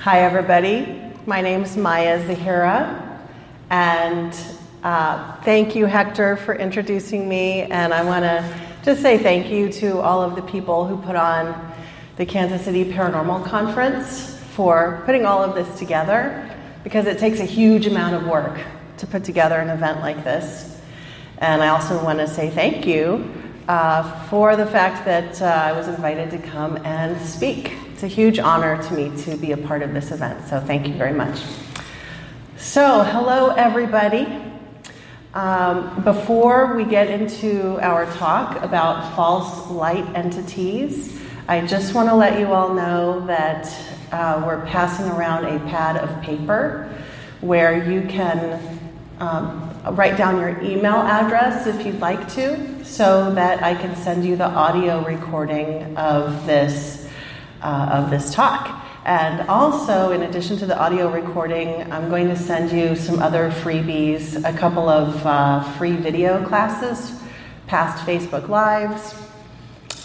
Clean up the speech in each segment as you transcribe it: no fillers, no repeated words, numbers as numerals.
Hi everybody, my name is Zahira, and thank you Hector for introducing me, and I want to just say thank you to all of the people who put on the Kansas City Paranormal Conference for putting all of this together, because it takes a huge amount of work to put together an event like this. And I also want to say thank you for the fact that I was invited to come and speak. It's a huge honor to me to be a part of this event, so thank you very much. So, hello everybody. Before we get into our talk about false light entities, I just want to let you all know that we're passing around a pad of paper where you can write down your email address if you'd like to, so that I can send you the audio recording of this talk. And also, in addition to the audio recording, I'm going to send you some other freebies, a couple of free video classes, past Facebook Lives,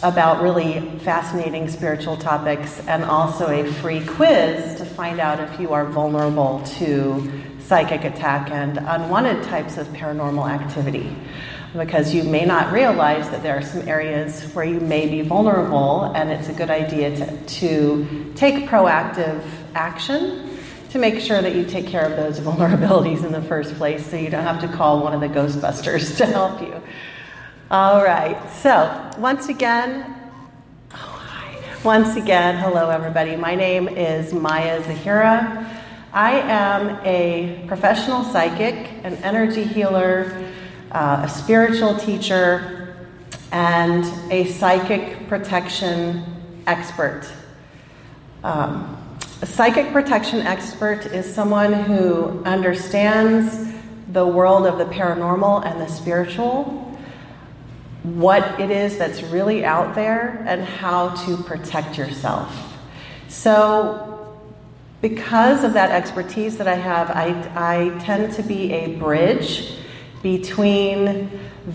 about really fascinating spiritual topics, and also a free quiz to find out if you are vulnerable to psychic attack and unwanted types of paranormal activity. Because you may not realize that there are some areas where you may be vulnerable, and it's a good idea to take proactive action to make sure that you take care of those vulnerabilities in the first place, so you don't have to call one of the Ghostbusters to help you. All right, so once again, hello everybody. My name is Zahira. I am a professional psychic, an energy healer, a spiritual teacher, and a psychic protection expert. A psychic protection expert is someone who understands the world of the paranormal and the spiritual, what it is that's really out there, and how to protect yourself. So, because of that expertise that I have, I tend to be a bridge between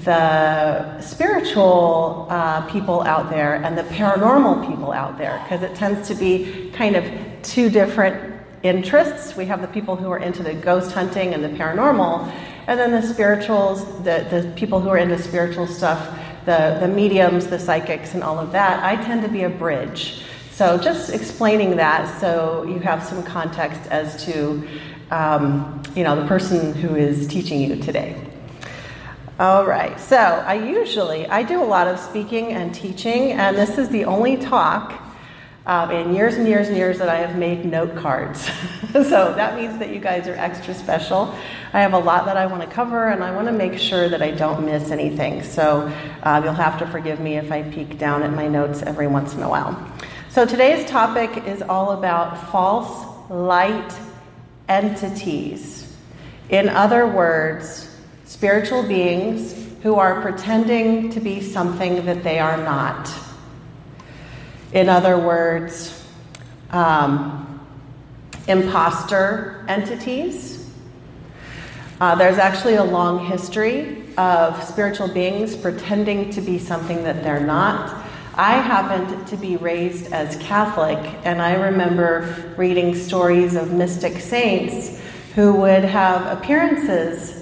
the spiritual people out there and the paranormal people out there, because it tends to be kind of two different interests. We have the people who are into the ghost hunting and the paranormal, and then the spirituals, the people who are into spiritual stuff, the mediums, the psychics, and all of that. I tend to be a bridge. So just explaining that so you have some context as to the person who is teaching you today. All right, so I do a lot of speaking and teaching, and this is the only talk in years and years and years that I have made note cards. So that means that you guys are extra special. I have a lot that I want to cover, and I want to make sure that I don't miss anything. So you'll have to forgive me if I peek down at my notes every once in a while. So today's topic is all about false light entities. In other words, spiritual beings who are pretending to be something that they are not. In other words, imposter entities. There's actually a long history of spiritual beings pretending to be something that they're not. I happened to be raised as Catholic, and I remember reading stories of mystic saints who would have appearances.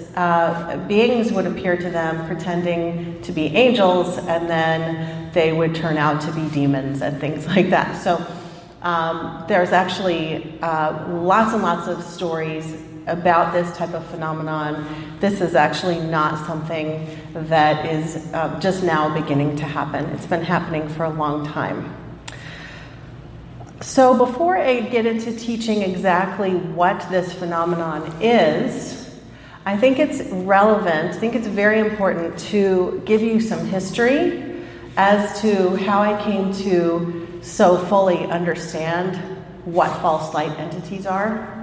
Beings would appear to them pretending to be angels, and then they would turn out to be demons and things like that. So there's actually lots and lots of stories about this type of phenomenon. This is actually not something that is just now beginning to happen. It's been happening for a long time. So before I get into teaching exactly what this phenomenon is, I think it's relevant, I think it's very important to give you some history as to how I came to so fully understand what false light entities are.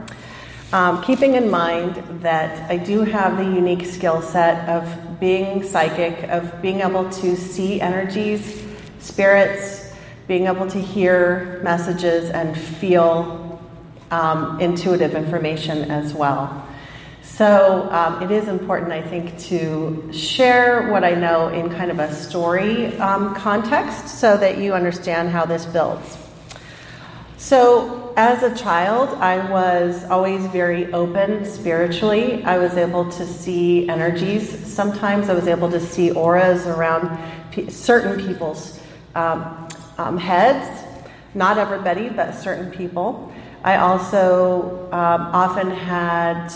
Keeping in mind that I do have the unique skill set of being psychic, of being able to see energies, spirits, being able to hear messages and feel intuitive information as well. So it is important, I think, to share what I know in kind of a story context so that you understand how this builds. So as a child, I was always very open spiritually. I was able to see energies. Sometimes I was able to see auras around certain people's heads. Not everybody, but certain people. I also often had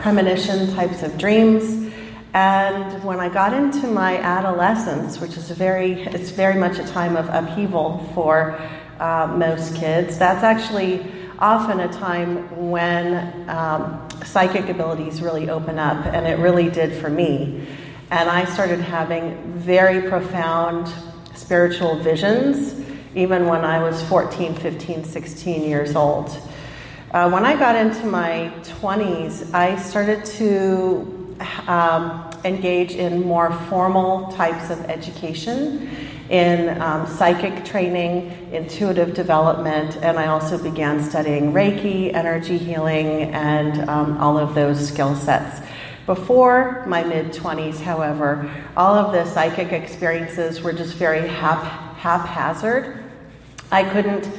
premonition types of dreams. And when I got into my adolescence, which is it's very much a time of upheaval for most kids, that's actually often a time when psychic abilities really open up, and it really did for me. And I started having very profound spiritual visions, even when I was 14, 15, 16 years old. When I got into my 20s, I started to engage in more formal types of education, in psychic training, intuitive development, and I also began studying Reiki, energy healing, and all of those skill sets. Before my mid-20s, however, all of the psychic experiences were just very haphazard. I couldn't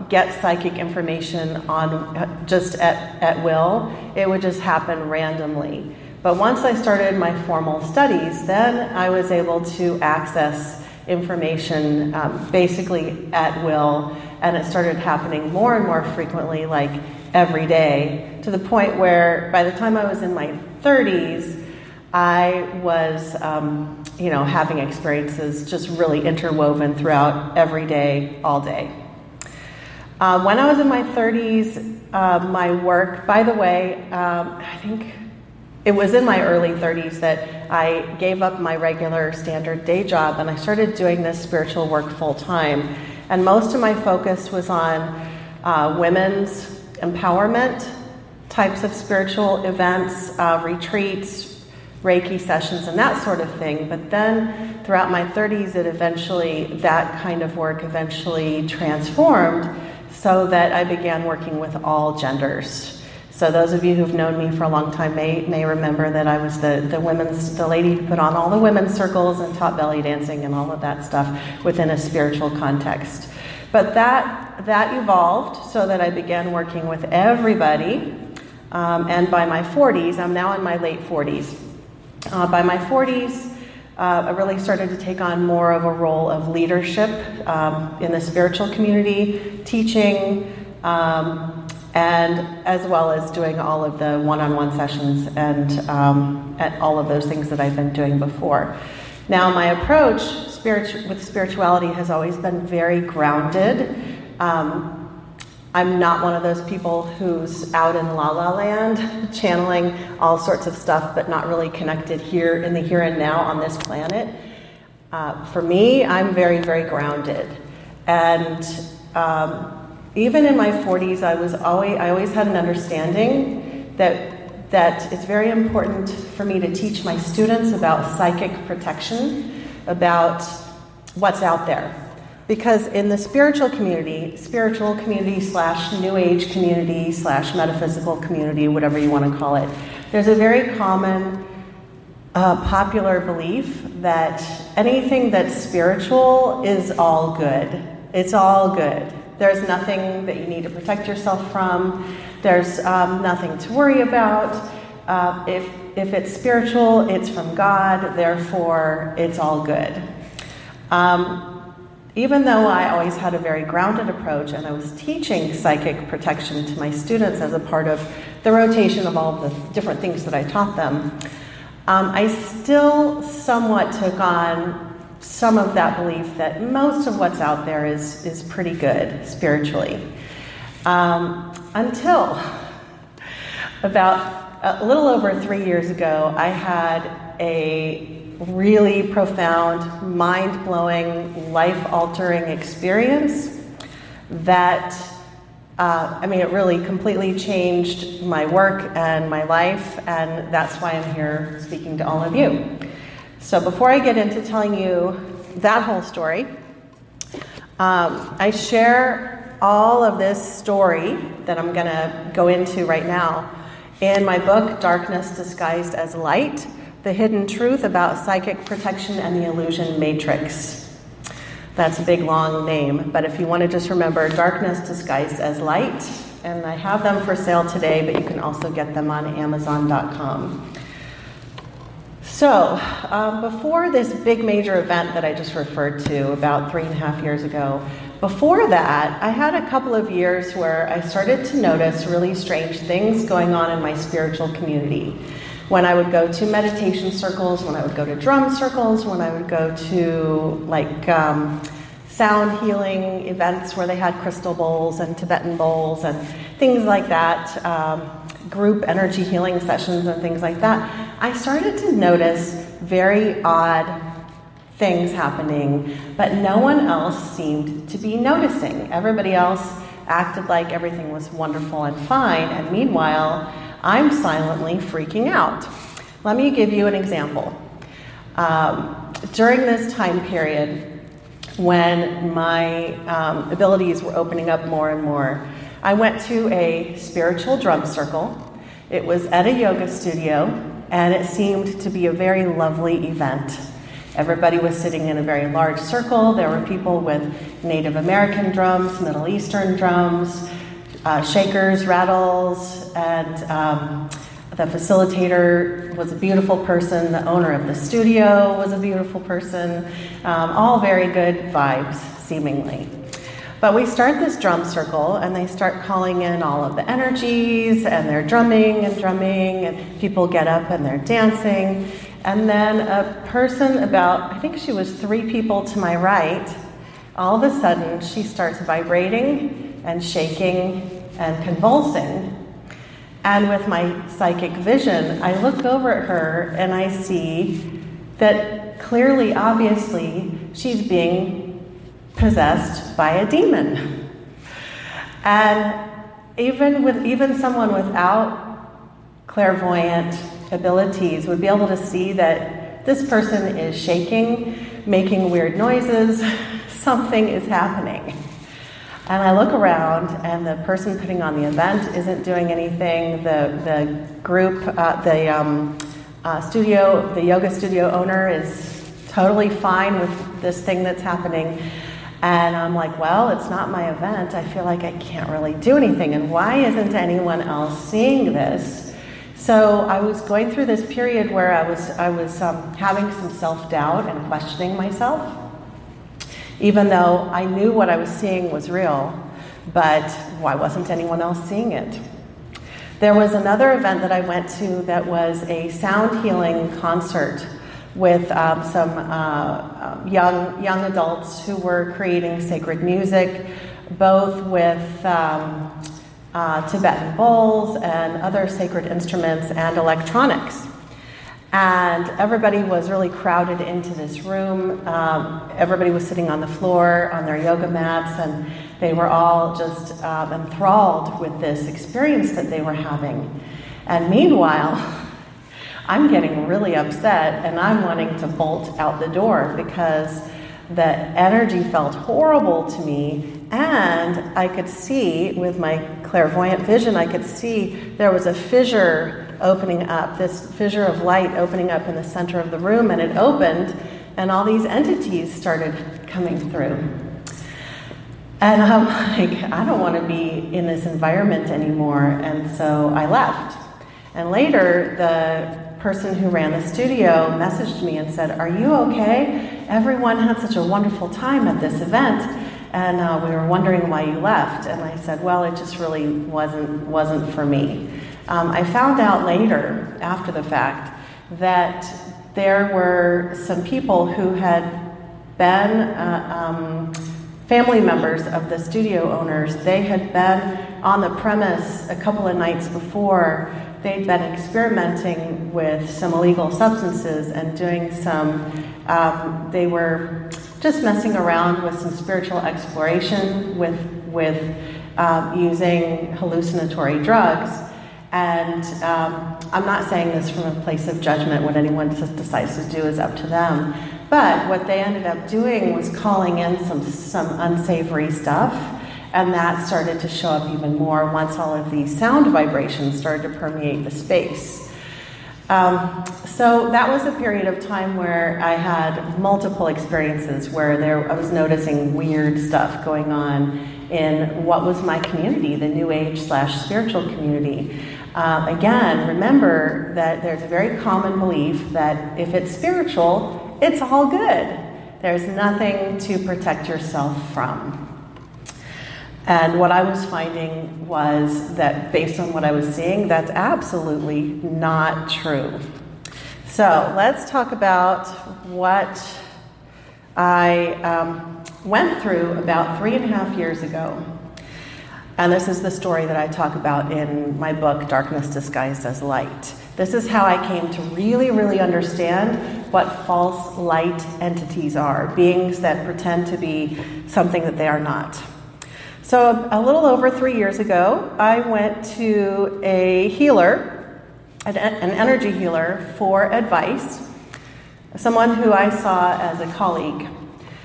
get psychic information on just at will. It would just happen randomly. But once I started my formal studies, then I was able to access information basically at will, and it started happening more and more frequently, like every day, to the point where by the time I was in my 30s, I was, having experiences just really interwoven throughout every day, all day. When I was in my 30s, my work, by the way, I think it was in my early 30s that I gave up my regular standard day job and I started doing this spiritual work full time. And most of my focus was on women's empowerment types of spiritual events, retreats, Reiki sessions, and that sort of thing. But then throughout my 30s, that kind of work eventually transformed so that I began working with all genders. So those of you who've known me for a long time may remember that I was the lady who put on all the women's circles and taught belly dancing and all of that stuff within a spiritual context. But that evolved so that I began working with everybody. And by my 40s, I'm now in my late 40s. By my 40s, I really started to take on more of a role of leadership in the spiritual community, teaching, and as well as doing all of the one-on-one sessions and all of those things that I've been doing before. Now, my approach with spirituality has always been very grounded. I'm not one of those people who's out in la la land channeling all sorts of stuff but not really connected here in the here and now on this planet. For me, I'm very, very grounded. And even in my 40s, I always had an understanding that it's very important for me to teach my students about psychic protection, about what's out there. Because in the spiritual community / New Age community / metaphysical community, whatever you want to call it, there's a very common popular belief that anything that's spiritual is all good. It's all good. There's nothing that you need to protect yourself from. There's nothing to worry about. If it's spiritual, it's from God, therefore it's all good. Even though I always had a very grounded approach and I was teaching psychic protection to my students as a part of the rotation of all the different things that I taught them, I still somewhat took on some of that belief that most of what's out there is pretty good spiritually. Until about a little over 3 years ago, I had a really profound, mind-blowing, life-altering experience that, it really completely changed my work and my life, and that's why I'm here speaking to all of you. So before I get into telling you that whole story, I share all of this story that I'm going to go into right now in my book, Darkness Disguised as Light: The Hidden Truth About Psychic Protection and the Illusion Matrix. That's a big, long name, but if you want to just remember, darkness disguised as light, and I have them for sale today, but you can also get them on Amazon.com. So, before this big major event that I just referred to about 3.5 years ago, before that, I had a couple of years where I started to notice really strange things going on in my spiritual community. When I would go to meditation circles, when I would go to drum circles, when I would go to sound healing events where they had crystal bowls and Tibetan bowls and things like that, group energy healing sessions and things like that, I started to notice very odd things happening, but no one else seemed to be noticing. Everybody else acted like everything was wonderful and fine, and meanwhile, I'm silently freaking out. Let me give you an example. During this time period, when my abilities were opening up more and more, I went to a spiritual drum circle. It was at a yoga studio, and it seemed to be a very lovely event. Everybody was sitting in a very large circle. There were people with Native American drums, Middle Eastern drums, shakers, rattles, and the facilitator was a beautiful person. The owner of the studio was a beautiful person. All very good vibes, seemingly. But we start this drum circle, and they start calling in all of the energies, and they're drumming, and people get up and they're dancing. And then a person about, I think she was 3 people to my right, all of a sudden she starts vibrating and shaking and convulsing. And with my psychic vision, I look over at her and I see that clearly, obviously, she's being possessed by a demon. And even someone without clairvoyant abilities would be able to see that this person is shaking, making weird noises, something is happening. And I look around, and the person putting on the event isn't doing anything. The group, the yoga studio owner is totally fine with this thing that's happening. And I'm like, well, it's not my event. I feel like I can't really do anything. And why isn't anyone else seeing this? So I was going through this period where I was having some self-doubt and questioning myself, even though I knew what I was seeing was real, but why wasn't anyone else seeing it? There was another event that I went to that was a sound healing concert with some young adults who were creating sacred music, both with Tibetan bowls and other sacred instruments and electronics. And everybody was really crowded into this room. Everybody was sitting on the floor on their yoga mats, and they were all just enthralled with this experience that they were having. And meanwhile, I'm getting really upset, and I'm wanting to bolt out the door because the energy felt horrible to me. And I could see, with my clairvoyant vision, I could see there was a fissure opening up, this fissure of light opening up in the center of the room, and it opened, and all these entities started coming through. And I'm like, I don't want to be in this environment anymore, and so I left. And later, the person who ran the studio messaged me and said, "Are you okay? Everyone had such a wonderful time at this event, and we were wondering why you left." And I said, "Well, it just really wasn't for me." I found out later, after the fact, that there were some people who had been family members of the studio owners. They had been on the premise a couple of nights before. They'd been experimenting with some illegal substances and doing they were just messing around with some spiritual exploration with using hallucinatory drugs. And I'm not saying this from a place of judgment. What anyone decides to do is up to them. But what they ended up doing was calling in some unsavory stuff, and that started to show up even more once all of these sound vibrations started to permeate the space. So that was a period of time where I had multiple experiences where I was noticing weird stuff going on in what was my community, the New Age / spiritual community. Again, remember that there's a very common belief that if it's spiritual, it's all good. There's nothing to protect yourself from. And what I was finding was that based on what I was seeing, that's absolutely not true. So let's talk about what I went through about 3.5 years ago. And this is the story that I talk about in my book, Darkness Disguised as Light. This is how I came to really, really understand what false light entities are, beings that pretend to be something that they are not. So a little over 3 years ago, I went to a healer, an energy healer, for advice, someone who I saw as a colleague.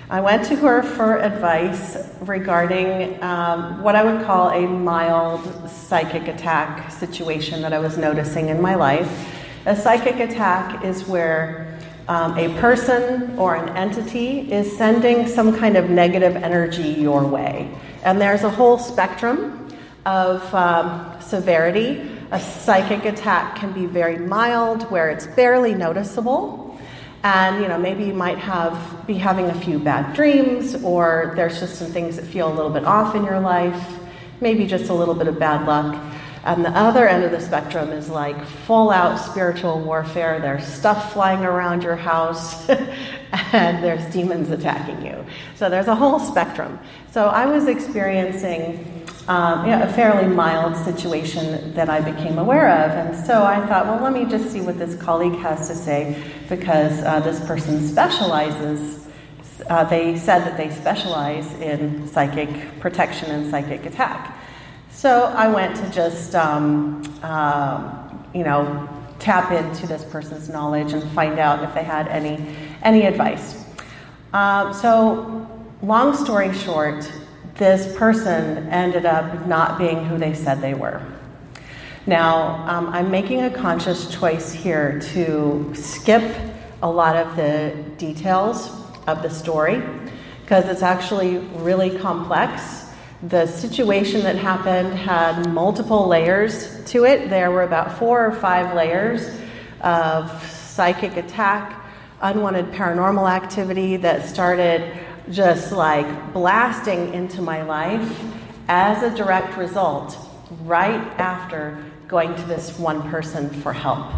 I went to her for advice regarding what I would call a mild psychic attack situation that I was noticing in my life. A psychic attack is where a person or an entity is sending some kind of negative energy your way. And there's a whole spectrum of severity. A psychic attack can be very mild, where it's barely noticeable. And, maybe you might be having a few bad dreams, or there's just some things that feel a little bit off in your life, maybe just a little bit of bad luck. And the other end of the spectrum is like full-out spiritual warfare. There's stuff flying around your house, and there's demons attacking you. So there's a whole spectrum. So I was experiencing a fairly mild situation that I became aware of. And so I thought, well, let me just see what this colleague has to say, because this person specializes. They said that they specialize in psychic protection and psychic attack. So I went to just, tap into this person's knowledge and find out if they had any advice. So long story short, this person ended up not being who they said they were. Now, I'm making a conscious choice here to skip a lot of the details of the story, because it's actually really complex. The situation that happened had multiple layers to it. There were about 4 or 5 layers of psychic attack, unwanted paranormal activity that started just like blasting into my life as a direct result right after going to this one person for help.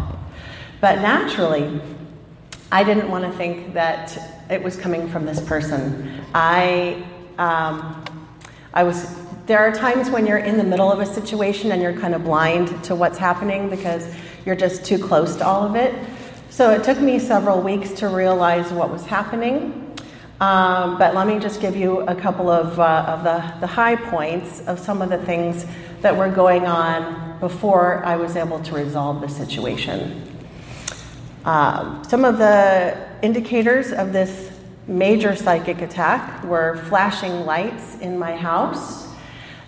But naturally, I didn't want to think that it was coming from this person. There are times when you're in the middle of a situation and you're kind of blind to what's happening because you're just too close to all of it. So it took me several weeks to realize what was happening. But let me just give you a couple of the high points of some of the things that were going on before I was able to resolve the situation. Some of the indicators of this major psychic attack were flashing lights in my house,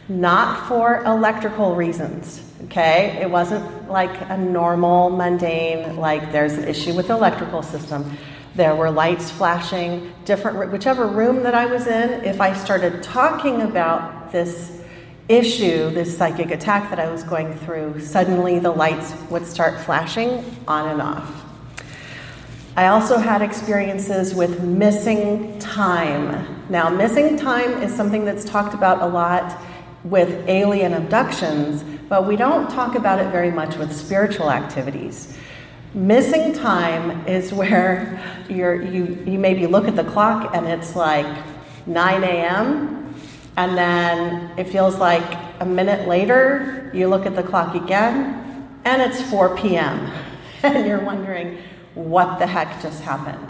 not for electrical reasons, okay? It wasn't like a normal, mundane, like there's an issue with the electrical system. There were lights flashing, whichever room that I was in. If I started talking about this issue, this psychic attack that I was going through, suddenly the lights would start flashing on and off. I also had experiences with missing time. Now, missing time is something that's talked about a lot with alien abductions, but we don't talk about it very much with spiritual activities. Missing time is where you maybe look at the clock and it's like 9 a.m. and then it feels like a minute later you look at the clock again and it's 4 p.m. and you're wondering what the heck just happened.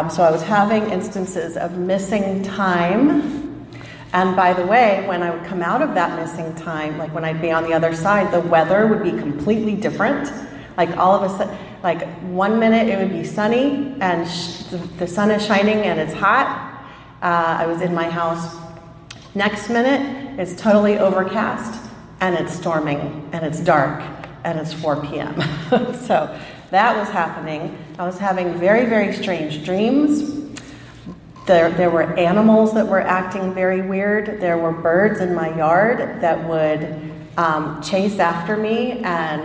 So I was having instances of missing time. And by the way, when I would come out of that missing time, like when I'd be on the other side, the weather would be completely different. Like all of a sudden, like 1 minute it would be sunny and the sun is shining and it's hot. I was in my house. Next minute, it's totally overcast and it's storming and it's dark and it's 4 p.m. So that was happening. I was having very, very strange dreams. There were animals that were acting very weird. There were birds in my yard that would chase after me and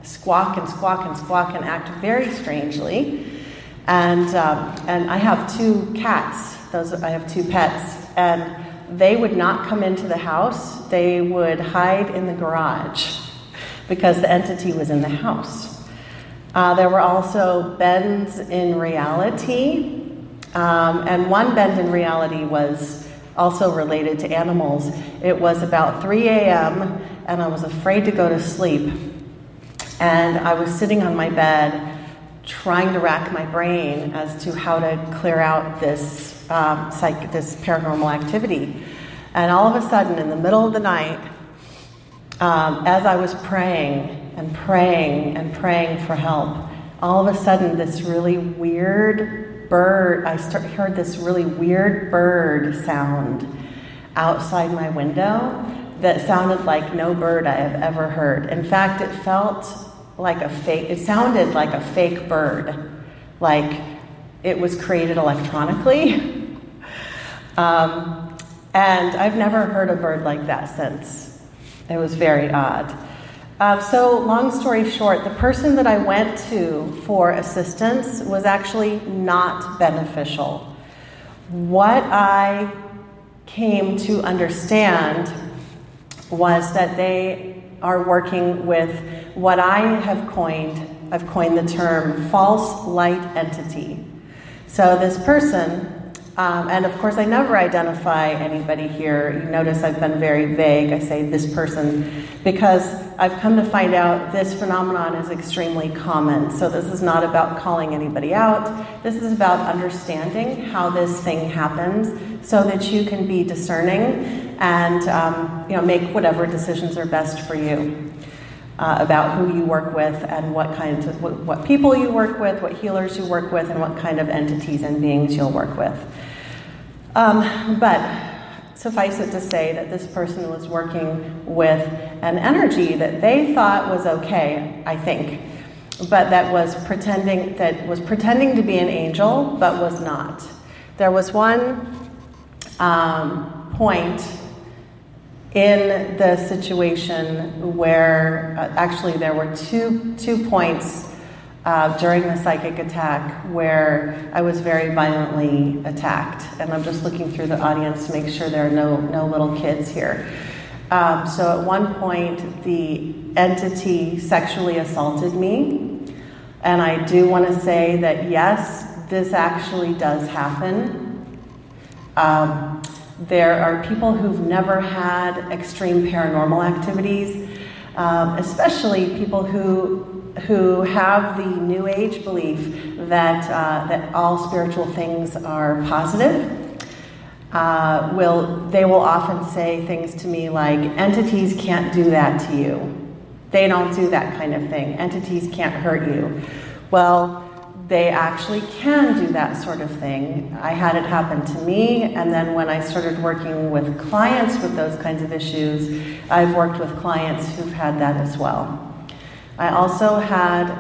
squawk and squawk and squawk and act very strangely. And I have 2 cats. I have 2 pets, and they would not come into the house. They would hide in the garage because the entity was in the house. There were also bends in reality, and one bend in reality was also related to animals. It was about 3 a.m., and I was afraid to go to sleep. And I was sitting on my bed trying to rack my brain as to how to clear out this this paranormal activity. And all of a sudden, in the middle of the night, as I was praying and praying and praying for help, all of a sudden this really weird bird, heard this really weird bird sound outside my window that sounded like no bird I have ever heard. In fact, it sounded like a fake bird, like it was created electronically. And I've never heard a bird like that since. It was very odd. So long story short, the person that I went to for assistance was actually not beneficial. What I came to understand was that they are working with what I've coined the term false light entity. So this person, and of course I never identify anybody here. You notice I've been very vague. I say this person because I've come to find out this phenomenon is extremely common. So this is not about calling anybody out. This is about understanding how this thing happens so that you can be discerning and make whatever decisions are best for you. About who you work with and what people you work with, what healers you work with, and what kind of entities and beings you'll work with. But suffice it to say that this person was working with an energy that they thought was okay, I think, but that was pretending to be an angel, but was not. There was one point in the situation where actually there were two points during the psychic attack where I was very violently attacked, and I'm just looking through the audience to make sure there are no little kids here. So at one point the entity sexually assaulted me, and I do want to say that yes, this actually does happen. There are people who've never had extreme paranormal activities, especially people who have the New Age belief that all spiritual things are positive. They will often say things to me like, entities can't do that to you. They don't do that kind of thing. Entities can't hurt you. Well, they actually can do that sort of thing. I had it happen to me, and then when I started working with clients with those kinds of issues, I've worked with clients who've had that as well. I also had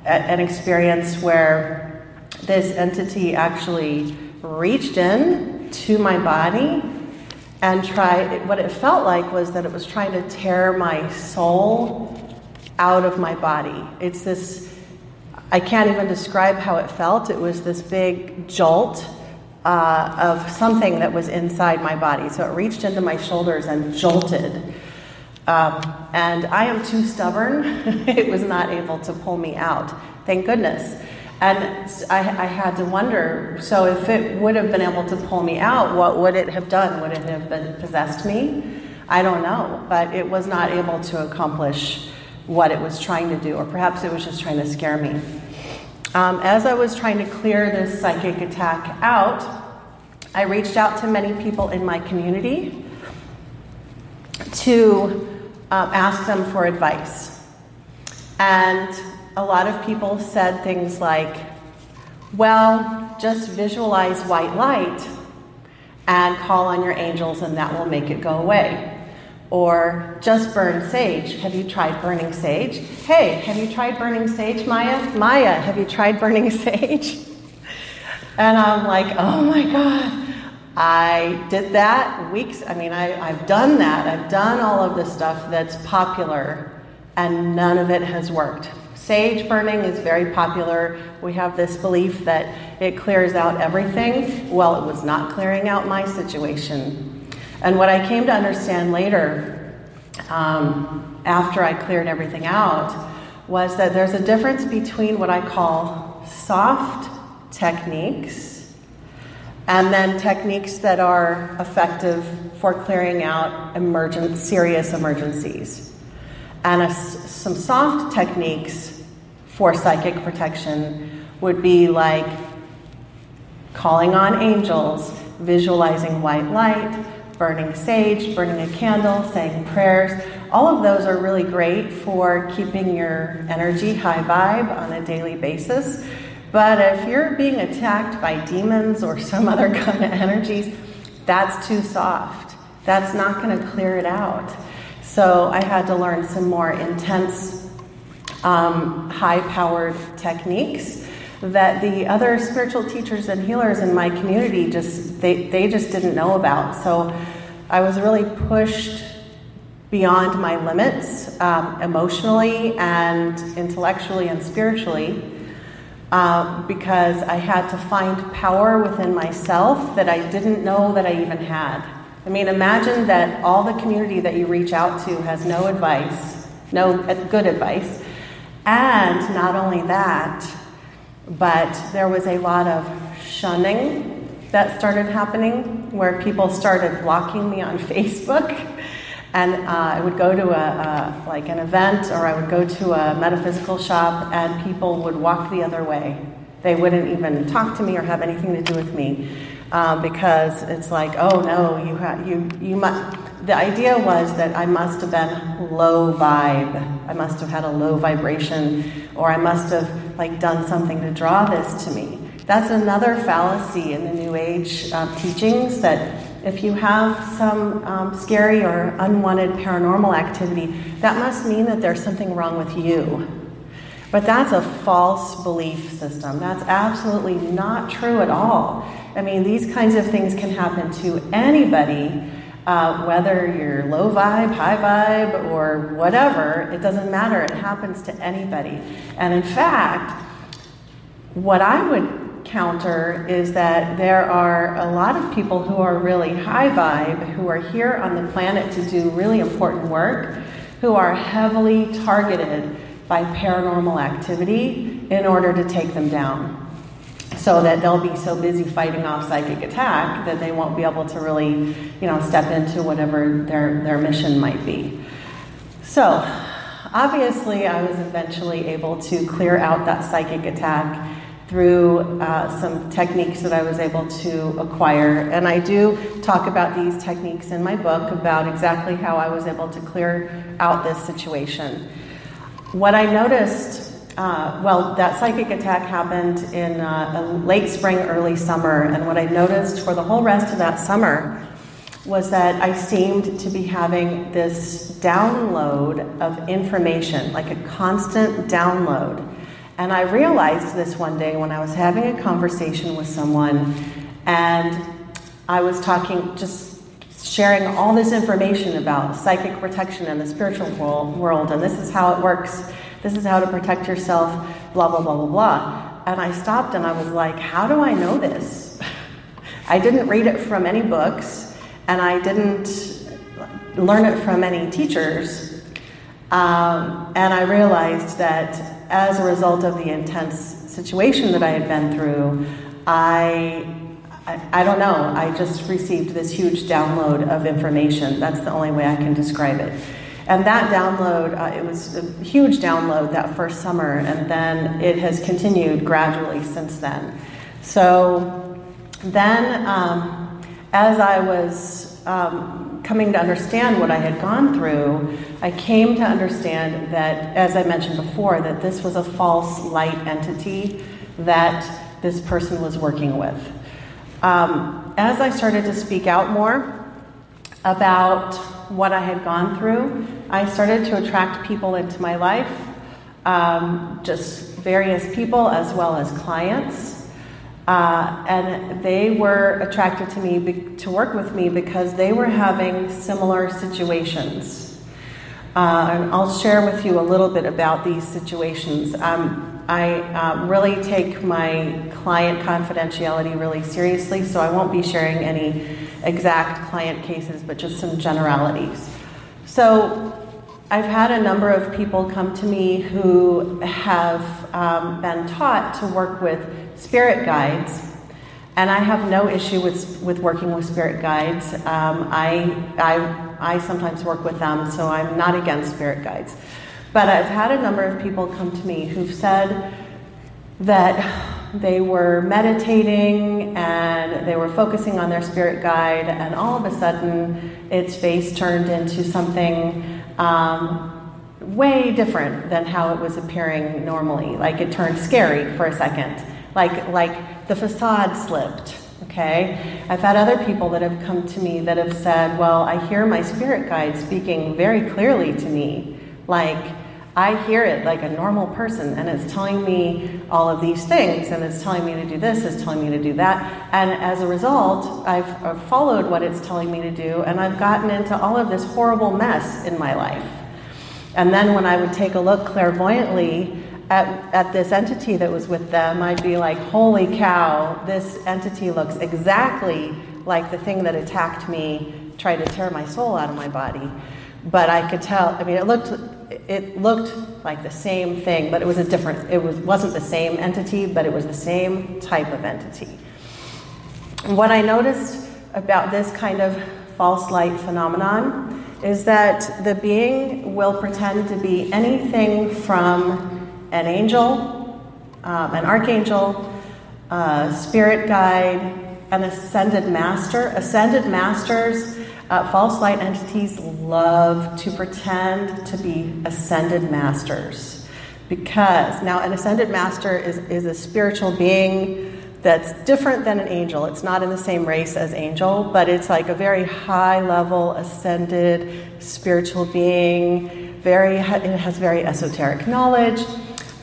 an experience where this entity actually reached in to my body and what it felt like was that it was trying to tear my soul out of my body. It's this, I can't even describe how it felt. It was this big jolt of something that was inside my body. So it reached into my shoulders and jolted. And I am too stubborn. It was not able to pull me out. Thank goodness. And I had to wonder, so if it would have been able to pull me out, what would it have done? Would it have possessed me? I don't know. But it was not able to accomplish what it was trying to do, or perhaps it was just trying to scare me. As I was trying to clear this psychic attack out, I reached out to many people in my community to ask them for advice. And a lot of people said things like, well, just visualize white light and call on your angels and that will make it go away. Or just burn sage. Have you tried burning sage? Hey, have you tried burning sage, Maya? Maya, have you tried burning sage? And I'm like, oh my God. I did that I've done that. I've done all of the stuff that's popular, and none of it has worked. Sage burning is very popular. We have this belief that it clears out everything. Well, it was not clearing out my situation. And what I came to understand later, after I cleared everything out, was that there's a difference between what I call soft techniques and then techniques that are effective for clearing out serious emergencies. And some soft techniques for psychic protection would be like calling on angels, visualizing white light, burning sage, burning a candle, saying prayers. All of those are really great for keeping your energy high vibe on a daily basis. But if you're being attacked by demons or some other kind of energies, that's too soft. That's not going to clear it out. So I had to learn some more intense, high-powered techniques that the other spiritual teachers and healers in my community they just didn't know about. So I was really pushed beyond my limits, emotionally and intellectually and spiritually, because I had to find power within myself that I didn't know that I even had. I mean, imagine that all the community that you reach out to has no advice, no good advice, and not only that, but there was a lot of shunning that started happening where people started blocking me on Facebook. And I would go to an event, or I would go to a metaphysical shop, and people would walk the other way. They wouldn't even talk to me or have anything to do with me, because it's like, oh no, you must. The idea was that I must have been low vibe. I must have had a low vibration, or I must have done something to draw this to me. That's another fallacy in the New Age teachings, that if you have some scary or unwanted paranormal activity, that must mean that there's something wrong with you. But that's a false belief system. That's absolutely not true at all. I mean, these kinds of things can happen to anybody, whether you're low vibe, high vibe, or whatever. It doesn't matter. It happens to anybody. And in fact, what I would counter is that there are a lot of people who are really high vibe, who are here on the planet to do really important work, who are heavily targeted by paranormal activity in order to take them down, so that they'll be so busy fighting off psychic attack that they won't be able to really, step into whatever their mission might be. So obviously I was eventually able to clear out that psychic attack through some techniques that I was able to acquire. And I do talk about these techniques in my book, about exactly how I was able to clear out this situation. What I noticed, that psychic attack happened in late spring, early summer, and what I noticed for the whole rest of that summer was that I seemed to be having this download of information, like a constant download. And I realized this one day when I was having a conversation with someone, and I was just sharing all this information about psychic protection and the spiritual world, and this is how it works, this is how to protect yourself, blah, blah, blah, blah, blah. And I stopped and I was like, how do I know this? I didn't read it from any books, and I didn't learn it from any teachers. And I realized that as a result of the intense situation that I had been through, I don't know, I just received this huge download of information. That's the only way I can describe it. And that download, it was a huge download that first summer, and then it has continued gradually since then. So then, as I was coming to understand what I had gone through, I came to understand that, as I mentioned before, that this was a false light entity that this person was working with. As I started to speak out more about what I had gone through, I started to attract people into my life, just various people as well as clients. And they were attracted to me to work with me because they were having similar situations. And I'll share with you a little bit about these situations. I really take my client confidentiality really seriously, so I won't be sharing any exact client cases, but just some generalities. So I've had a number of people come to me who have been taught to work with spirit guides, and I have no issue with working with spirit guides. I sometimes work with them, so I'm not against spirit guides. But I've had a number of people come to me who've said that they were meditating and they were focusing on their spirit guide, and all of a sudden its face turned into something way different than how it was appearing normally. Like it turned scary for a second, like the facade slipped. Okay, I've had other people that have come to me that have said, well, I hear my spirit guide speaking very clearly to me, like I hear it like a normal person, and it's telling me all of these things, and it's telling me to do this, it's telling me to do that, and as a result, I've followed what it's telling me to do, and I've gotten into all of this horrible mess in my life. And then when I would take a look clairvoyantly at this entity that was with them, I'd be like, holy cow, this entity looks exactly like the thing that attacked me, tried to tear my soul out of my body. But I could tell, I mean, it looked like the same thing, but it was wasn't the same entity, but it was the same type of entity. And what I noticed about this kind of false light phenomenon is that the being will pretend to be anything from an angel, an archangel, a spirit guide, an ascended master. Ascended masters, false light entities love to pretend to be ascended masters, because now an ascended master is a spiritual being that's different than an angel. It's not in the same race as angel, but it's like a very high level ascended spiritual being. It has very esoteric knowledge.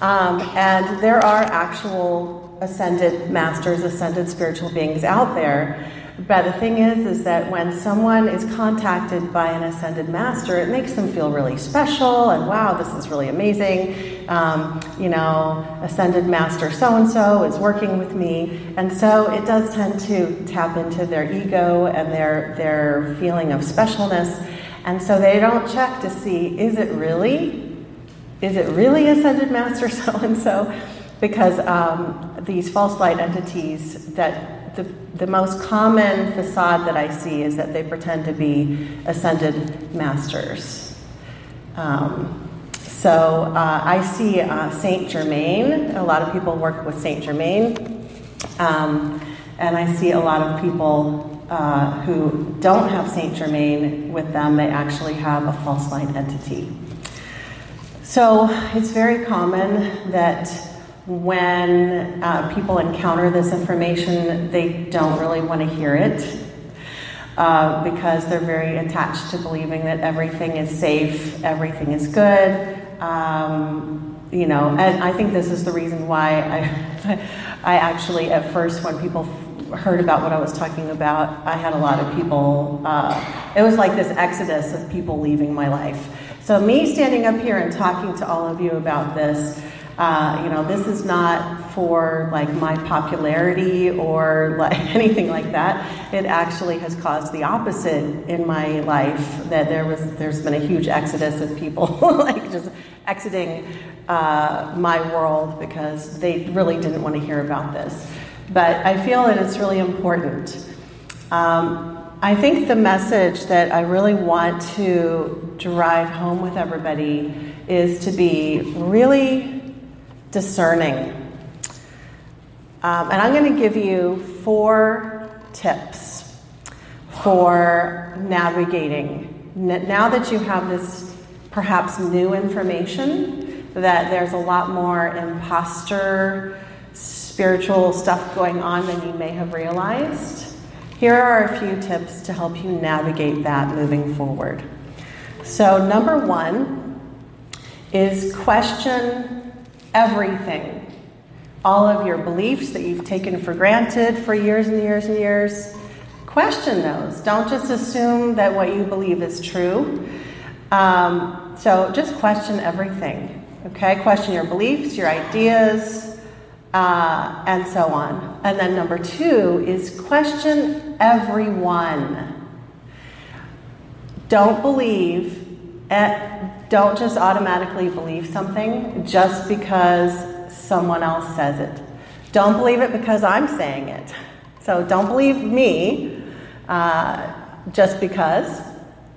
And there are actual ascended masters, ascended spiritual beings out there. But the thing is that when someone is contacted by an ascended master, it makes them feel really special, and wow, this is really amazing. Ascended master so-and-so is working with me. And so it does tend to tap into their ego and their feeling of specialness. And so they don't check to see, is it really ascended master so-and-so? Because these false light entities, that the most common facade that I see is that they pretend to be ascended masters. So I see Saint Germain. A lot of people work with Saint Germain. And I see a lot of people who don't have Saint Germain with them. They actually have a false light entity. So it's very common that when people encounter this information, they don't really want to hear it because they're very attached to believing that everything is safe, everything is good. And I think this is the reason why I actually, at first, when people heard about what I was talking about, I had a lot of people, it was like this exodus of people leaving my life. So me standing up here and talking to all of you about this, this is not for like my popularity or like anything like that. It actually has caused the opposite in my life, that there's been a huge exodus of people like just exiting my world because they really didn't want to hear about this. But I feel that it's really important. I think the message that I really want to drive home with everybody is to be really discerning. And I'm going to give you 4 tips for navigating. Now that you have this perhaps new information, that there's a lot more imposter spiritual stuff going on than you may have realized, here are a few tips to help you navigate that moving forward. So number one is question everything. All of your beliefs that you've taken for granted for years and years and years. Question those. Don't just assume that what you believe is true. So just question everything. Okay? Question your beliefs, your ideas, and so on. And then number two is question everyone. Don't just automatically believe something just because someone else says it. Don't believe it because I'm saying it. So don't believe me just because.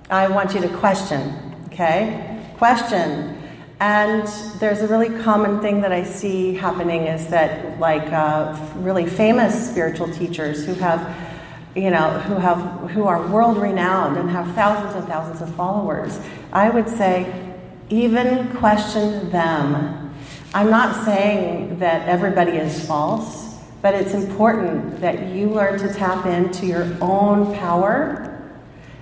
I want you to question, okay? Question. And there's a really common thing that I see happening is that really famous spiritual teachers who are world renowned and have thousands and thousands of followers, I would say even question them. I'm not saying that everybody is false, but it's important that you learn to tap into your own power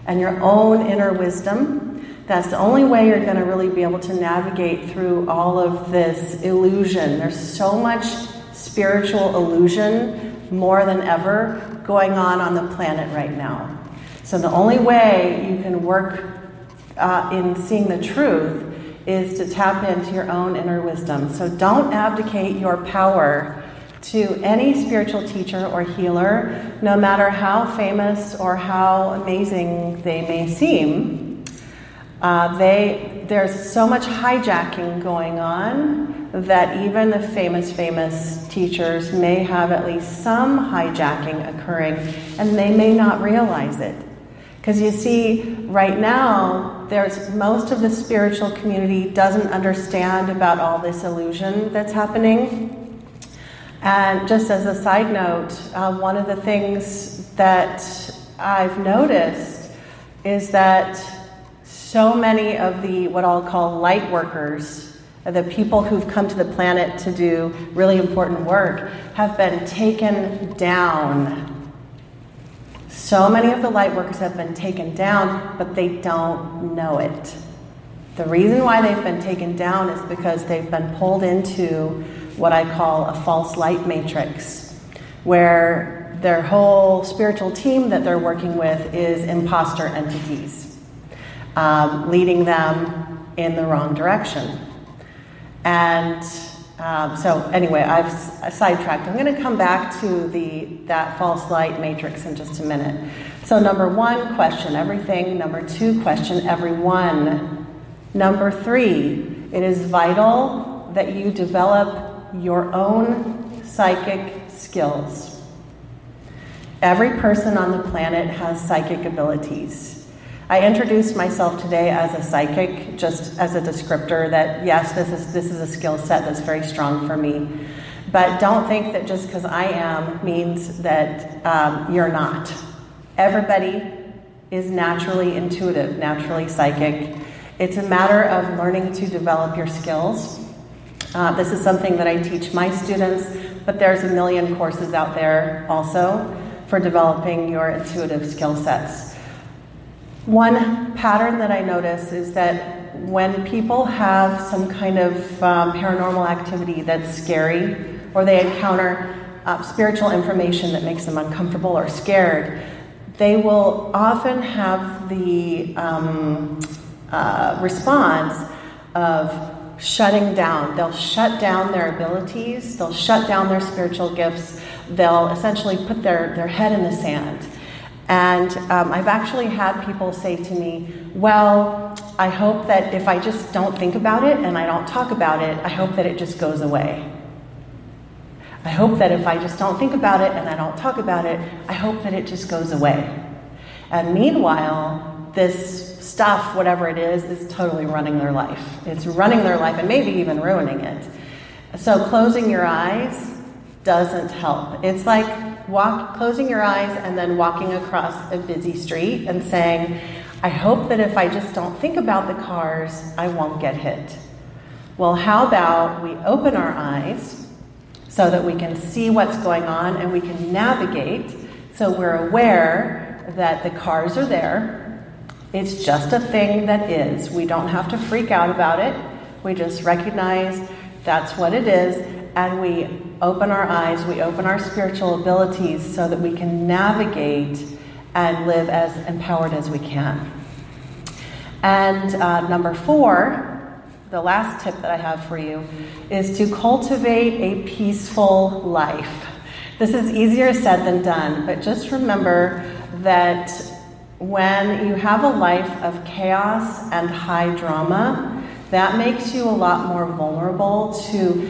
and your own inner wisdom. That's the only way you're going to really be able to navigate through all of this illusion. There's so much spiritual illusion, more than ever, going on the planet right now. So the only way you can work in seeing the truth is to tap into your own inner wisdom. So don't abdicate your power to any spiritual teacher or healer, no matter how famous or how amazing they may seem. There's so much hijacking going on that even the famous teachers may have at least some hijacking occurring, and they may not realize it. Because you see, right now, most of the spiritual community doesn't understand about all this illusion that's happening. And just as a side note, one of the things that I've noticed is that so many of the what I'll call light workers, the people who've come to the planet to do really important work, have been taken down. So many of the light workers have been taken down, but they don't know it. The reason why they've been taken down is because they've been pulled into what I call a false light matrix, where their whole spiritual team that they're working with is imposter entities, leading them in the wrong direction. And so anyway, I've sidetracked. I'm going to come back to that false light matrix in just a minute. So number one, question everything. Number two, question everyone. Number three, it is vital that you develop your own psychic skills. Every person on the planet has psychic abilities. I introduced myself today as a psychic, just as a descriptor that yes, this is a skill set that's very strong for me. But don't think that just because I am means that you're not. Everybody is naturally intuitive, naturally psychic. It's a matter of learning to develop your skills. This is something that I teach my students, but there's a million courses out there also for developing your intuitive skill sets. One pattern that I notice is that when people have some kind of paranormal activity that's scary, or they encounter spiritual information that makes them uncomfortable or scared, they will often have the response of shutting down. They'll shut down their abilities, they'll shut down their spiritual gifts, they'll essentially put their head in the sand. And I've actually had people say to me, well, I hope that if I just don't think about it and I don't talk about it, I hope that it just goes away. I hope that if I just don't think about it and I don't talk about it, I hope that it just goes away. And meanwhile, this stuff, whatever it is totally running their life. It's running their life and maybe even ruining it. So closing your eyes doesn't help. It's like closing your eyes and then walking across a busy street and saying, I hope that if I just don't think about the cars, I won't get hit. Well, how about we open our eyes so that we can see what's going on and we can navigate so we're aware that the cars are there It's just a thing that is. We don't have to freak out about it. We just recognize that's what it is, and we open our eyes, we open our spiritual abilities so that we can navigate and live as empowered as we can. And number 4, the last tip that I have for you, is to cultivate a peaceful life. This is easier said than done, but just remember that when you have a life of chaos and high drama, that makes you a lot more vulnerable to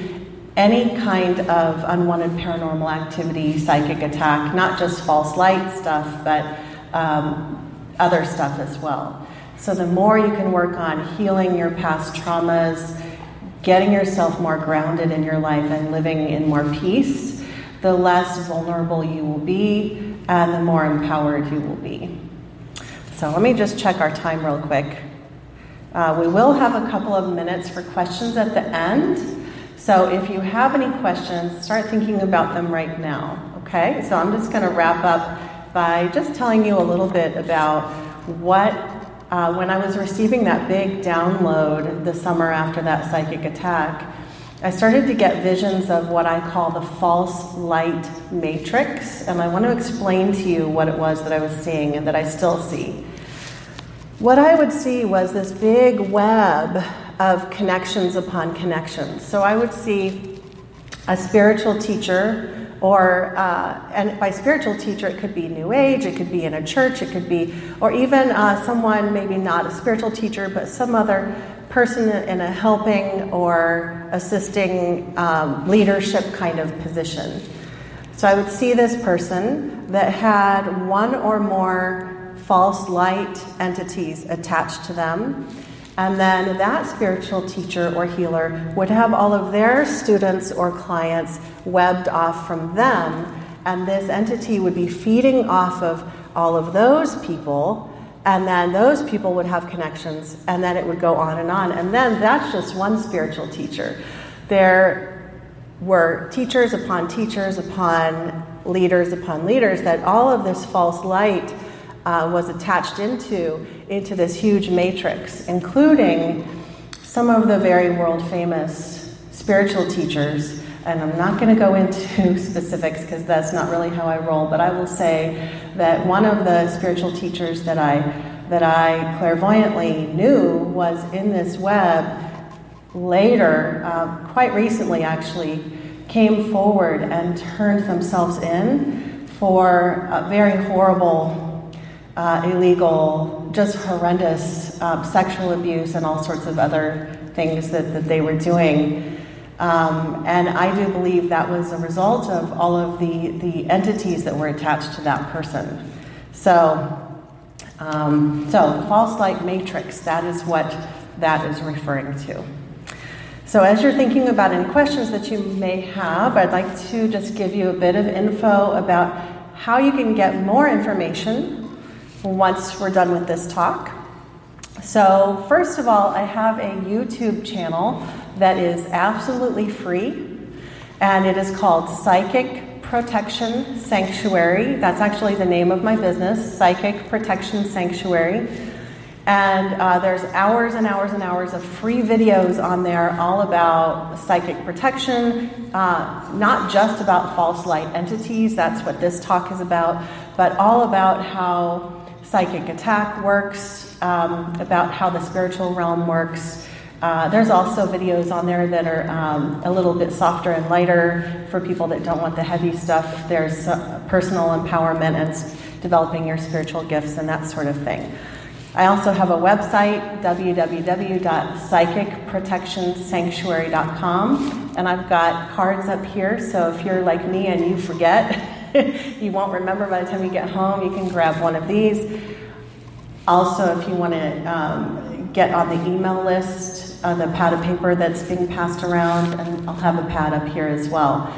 any kind of unwanted paranormal activity, psychic attack, not just false light stuff, but other stuff as well. So the more you can work on healing your past traumas, getting yourself more grounded in your life and living in more peace, the less vulnerable you will be and the more empowered you will be. So let me just check our time real quick. We will have a couple of minutes for questions at the end. So if you have any questions, start thinking about them right now, okay? So I'm just going to wrap up by just telling you a little bit about what, when I was receiving that big download the summer after that psychic attack, I started to get visions of what I call the false light matrix, and I want to explain to you what it was that I was seeing and that I still see. What I would see was this big web of connections upon connections. So I would see a spiritual teacher, or, and by spiritual teacher, it could be New Age, it could be in a church, it could be, or even someone, maybe not a spiritual teacher, but some other person in a helping or assisting leadership kind of position. So I would see this person that had one or more false light entities attached to them, and then that spiritual teacher or healer would have all of their students or clients webbed off from them, and this entity would be feeding off of all of those people, and then those people would have connections, and then it would go on, and then that's just one spiritual teacher. There were teachers upon leaders that all of this false light was attached into this huge matrix, including some of the very world famous spiritual teachers. And I'm not going to go into specifics because that's not really how I roll, but I will say that one of the spiritual teachers that I clairvoyantly knew was in this web later, quite recently actually, came forward and turned themselves in for a very horrible, illegal, just horrendous sexual abuse and all sorts of other things that they were doing. And I do believe that was a result of all of the entities that were attached to that person. So the false light matrix, that is what that is referring to. So as you're thinking about any questions that you may have, I'd like to just give you a bit of info about how you can get more information once we're done with this talk. So first of all, I have a YouTube channel that is absolutely free, and it is called Psychic Protection Sanctuary. That's actually the name of my business, Psychic Protection Sanctuary. And there's hours and hours and hours of free videos on there all about psychic protection, not just about false light entities, that's what this talk is about, but all about how psychic attack works, about how the spiritual realm works. There's also videos on there that are a little bit softer and lighter for people that don't want the heavy stuff. There's personal empowerment and developing your spiritual gifts and that sort of thing. I also have a website, www.psychicprotectionsanctuary.com, and I've got cards up here, so if you're like me and you forget, you won't remember by the time you get home, you can grab one of these. Also, if you want to get on the email list, the pad of paper that's being passed around, and I'll have a pad up here as well,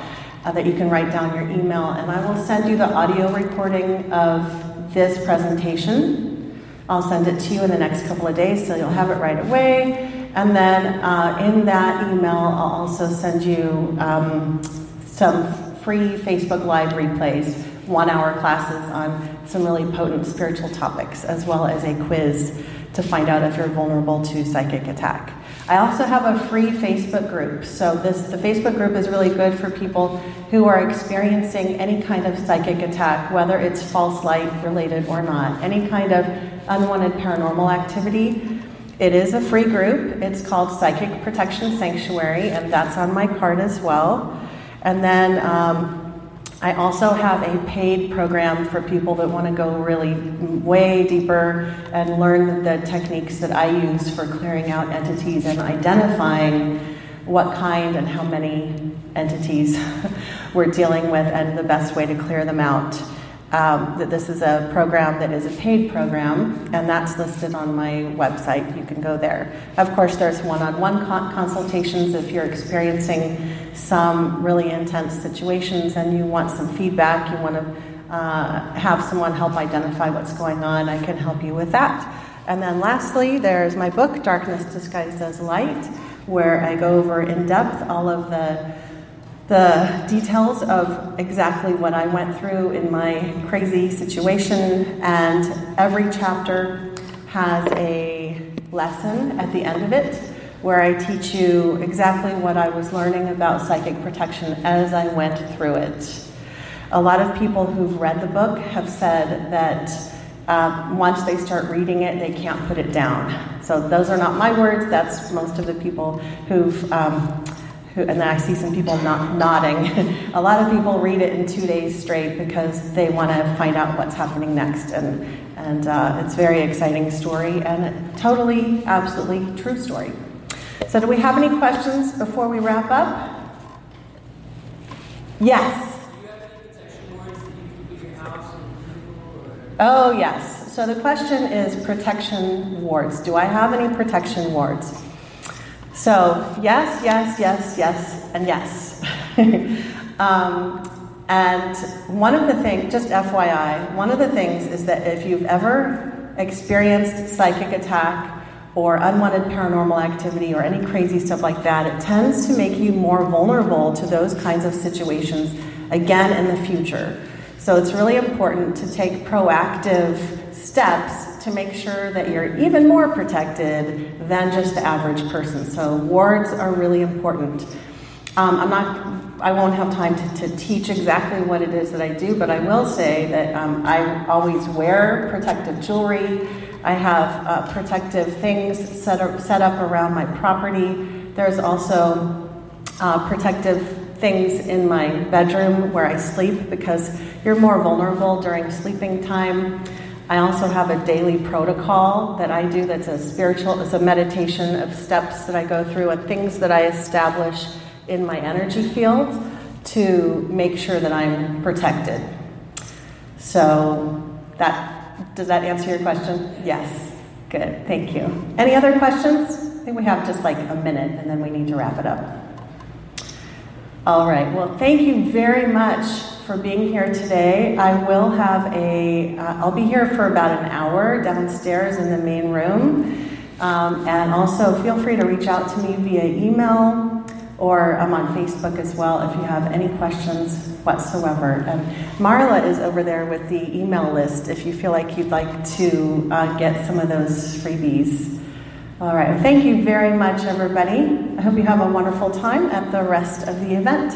that you can write down your email, and I will send you the audio recording of this presentation. I'll send it to you in the next couple of days, so you'll have it right away. And then in that email, I'll also send you some free Facebook Live replays 1-hour classes on some really potent spiritual topics, as well as a quiz to find out if you're vulnerable to psychic attack. I also have a free Facebook group. So the Facebook group is really good for people who are experiencing any kind of psychic attack, whether it's false light related or not, any kind of unwanted paranormal activity. It is a free group. It's called Psychic Protection Sanctuary, and that's on my card as well. And then I also have a paid program for people that want to go really way deeper and learn the techniques that I use for clearing out entities and identifying what kind and how many entities we're dealing with and the best way to clear them out. That this is a program that is a paid program, and that's listed on my website. You can go there. Of course, there's one-on-one consultations if you're experiencing some really intense situations and you want some feedback, you want to have someone help identify what's going on, I can help you with that. And then lastly, there's my book, Darkness Disguised as Light, where I go over in depth all of the details of exactly what I went through in my crazy situation, and every chapter has a lesson at the end of it where I teach you exactly what I was learning about psychic protection as I went through it. A lot of people who've read the book have said that once they start reading it, they can't put it down. So those are not my words, that's most of the people and then I see some people nodding. A lot of people read it in 2 days straight because they want to find out what's happening next. And it's a very exciting story and a totally, absolutely true story. So do we have any questions before we wrap up? Yes. Do you have any protection wards that you can put your house and Oh, yes. So the question is protection wards. Do I have any protection wards? So, yes, and yes. And one of the things, just FYI, one of the things is that if you've ever experienced psychic attack or unwanted paranormal activity or any crazy stuff like that, it tends to make you more vulnerable to those kinds of situations again in the future. So it's really important to take proactive steps to make sure that you're even more protected than just the average person. So wards are really important. I won't have time to teach exactly what it is that I do, but I will say that I always wear protective jewelry. I have protective things set up around my property. There's also protective things in my bedroom where I sleep because you're more vulnerable during sleeping time. I also have a daily protocol that I do that's it's a meditation of steps that I go through and things that I establish in my energy field to make sure that I'm protected. So does that answer your question? Yes. Good. Thank you. Any other questions? I think we have just like a minute and then we need to wrap it up. All right. Well, thank you very much for being here today. I will have I'll be here for about an hour downstairs in the main room. And also feel free to reach out to me via email, or I'm on Facebook as well if you have any questions whatsoever. And Marla is over there with the email list if you feel like you'd like to get some of those freebies. All right. Thank you very much, everybody. I hope you have a wonderful time at the rest of the event.